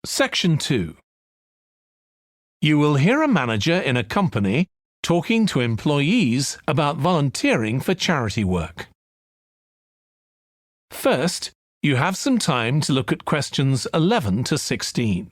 Section 2. You will hear a manager in a company talking to employees about volunteering for charity work. First, you have some time to look at questions 11 to 16.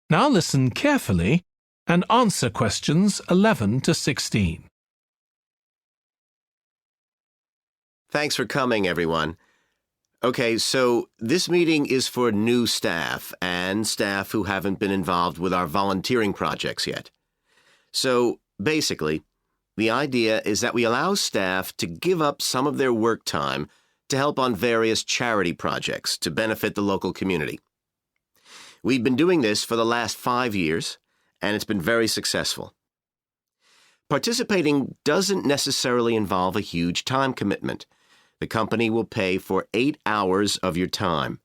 Now listen carefully and answer questions 11 to 16. Thanks for coming, everyone. Okay, so this meeting is for new staff and staff who haven't been involved with our volunteering projects yet. So basically, the idea is that we allow staff to give up some of their work time to help on various charity projects to benefit the local community. We've been doing this for the last 5 years, and it's been very successful. Participating doesn't necessarily involve a huge time commitment. The company will pay for 8 hours of your time.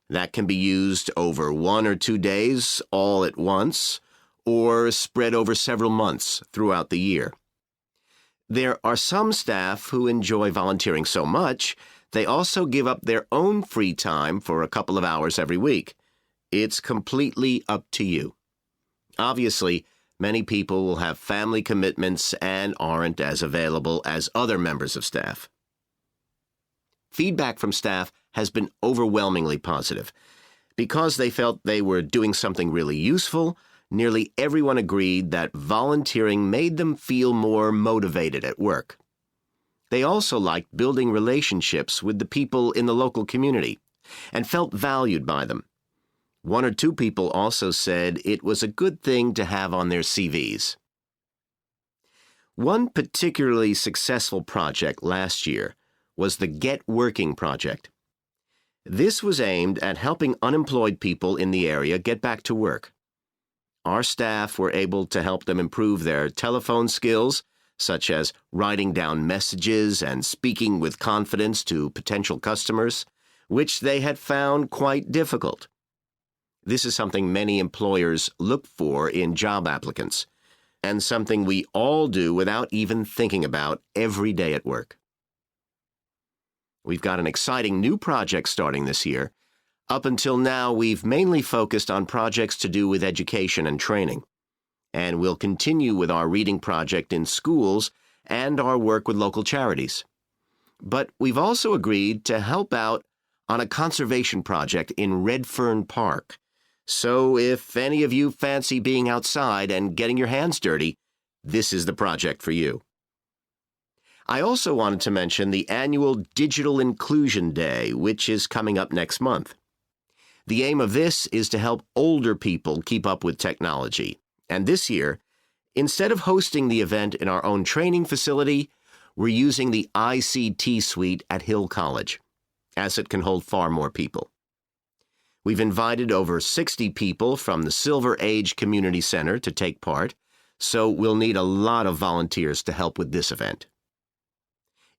That can be used over 1 or 2 days all at once, or spread over several months throughout the year. There are some staff who enjoy volunteering so much, they also give up their own free time for a couple of hours every week. It's completely up to you. Obviously, many people will have family commitments and aren't as available as other members of staff. Feedback from staff has been overwhelmingly positive. Because they felt they were doing something really useful, nearly everyone agreed that volunteering made them feel more motivated at work. They also liked building relationships with the people in the local community and felt valued by them. 1 or 2 people also said it was a good thing to have on their CVs. One particularly successful project last year was the Get Working project. This was aimed at helping unemployed people in the area get back to work. Our staff were able to help them improve their telephone skills, such as writing down messages and speaking with confidence to potential customers, which they had found quite difficult. This is something many employers look for in job applicants, and something we all do without even thinking about every day at work. We've got an exciting new project starting this year. Up until now, we've mainly focused on projects to do with education and training, and we'll continue with our reading project in schools and our work with local charities. But we've also agreed to help out on a conservation project in Redfern Park. So if any of you fancy being outside and getting your hands dirty, this is the project for you. I also wanted to mention the annual Digital Inclusion Day, which is coming up next month. The aim of this is to help older people keep up with technology. And this year, instead of hosting the event in our own training facility, we're using the ICT suite at Hill College, as it can hold far more people. We've invited over 60 people from the Silver Age Community Center to take part, so we'll need a lot of volunteers to help with this event.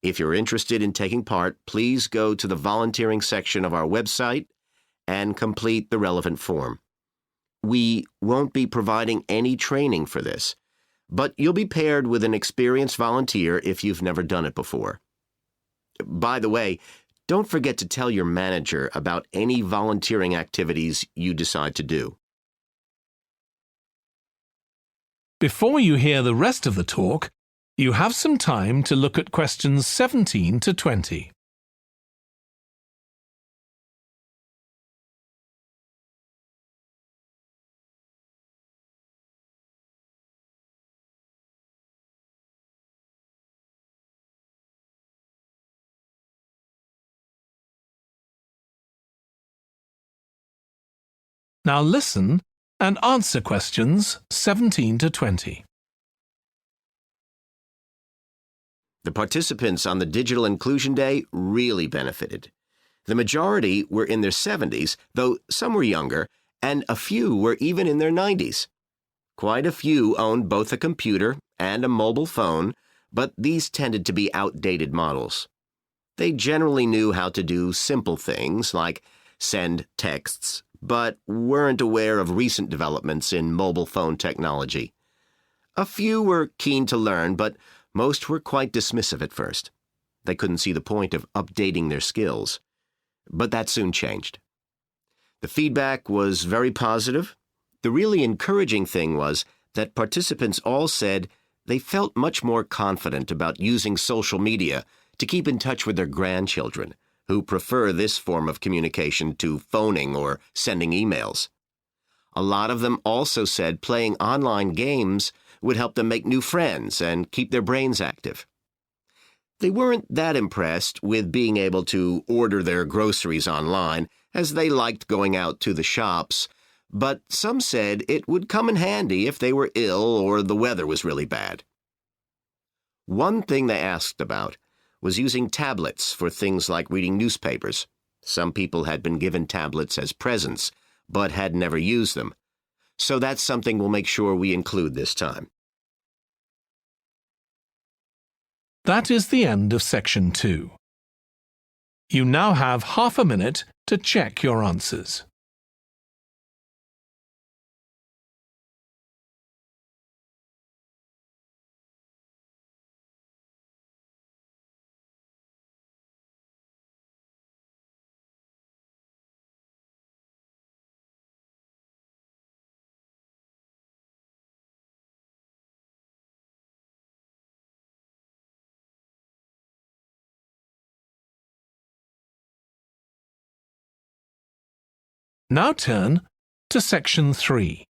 If you're interested in taking part, please go to the volunteering section of our website and complete the relevant form. We won't be providing any training for this, but you'll be paired with an experienced volunteer if you've never done it before. By the way, don't forget to tell your manager about any volunteering activities you decide to do. Before you hear the rest of the talk, you have some time to look at questions 17 to 20. Now listen and answer questions 17 to 20. The participants on the Digital Inclusion Day really benefited. The majority were in their 70s, though some were younger, and a few were even in their 90s. Quite a few owned both a computer and a mobile phone, but these tended to be outdated models. They generally knew how to do simple things like send texts, but weren't aware of recent developments in mobile phone technology. A few were keen to learn, but most were quite dismissive at first. They couldn't see the point of updating their skills. But that soon changed. The feedback was very positive. The really encouraging thing was that participants all said they felt much more confident about using social media to keep in touch with their grandchildren, who prefer this form of communication to phoning or sending emails. A lot of them also said playing online games would help them make new friends and keep their brains active. They weren't that impressed with being able to order their groceries online, as they liked going out to the shops, but some said it would come in handy if they were ill or the weather was really bad. One thing they asked about was using tablets for things like reading newspapers. Some people had been given tablets as presents, but had never used them. So that's something we'll make sure we include this time. That is the end of section 2. You now have half a minute to check your answers. Now turn to section 3.